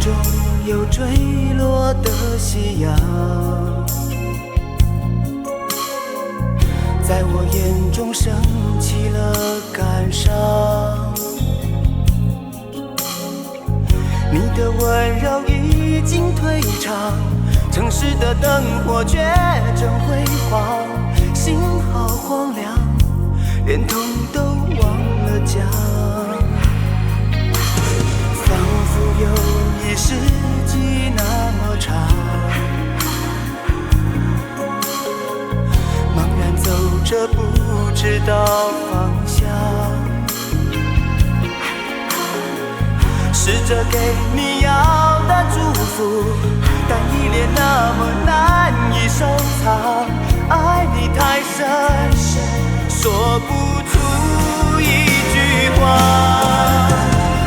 中有坠落的夕阳，在我眼中升起了感伤。你的温柔已经退场，城市的灯火却正辉煌，心好荒凉，连痛都忘了讲。仿佛有一世纪那么长，茫然走着不知道方向，试着给你要的祝福，但依恋那么难以收藏。爱你太深，说不出一句话。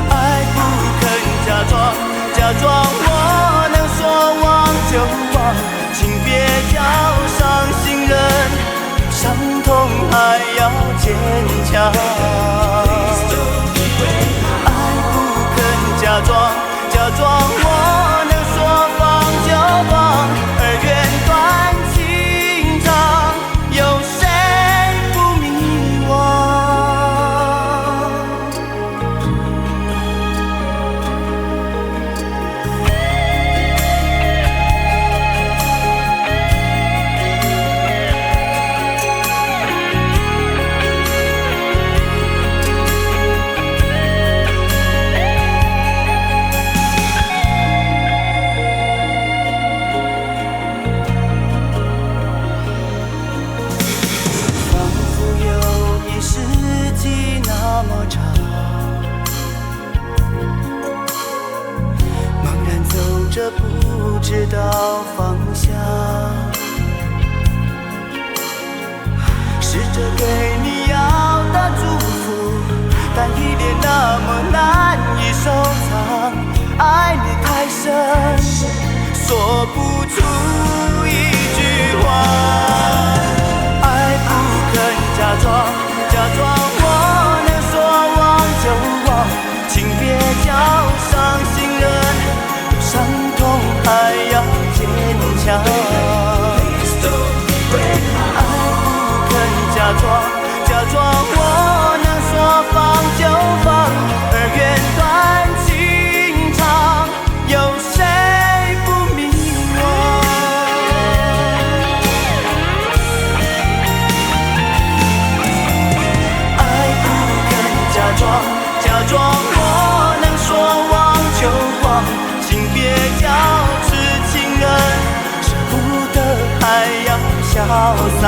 爱不肯假装我能说忘就忘，请别叫伤心人伤痛还要坚强。爱不肯假装我能说放就放，而愿断情长，有谁不迷惘？这不知道方向，试着给你要的祝福，但依恋那么难以收藏。爱你太深，说不出一句话。爱不肯假装我能说忘就忘，请别叫伤心人伤痛还要坚强。爱不肯假装我能说放就放，而愿断情长，有谁不迷惘？爱不肯假装我能说忘就忘，请别叫痴情人舍不得还要潇洒。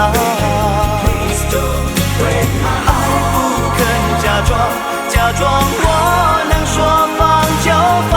爱不肯假装我能说放就放，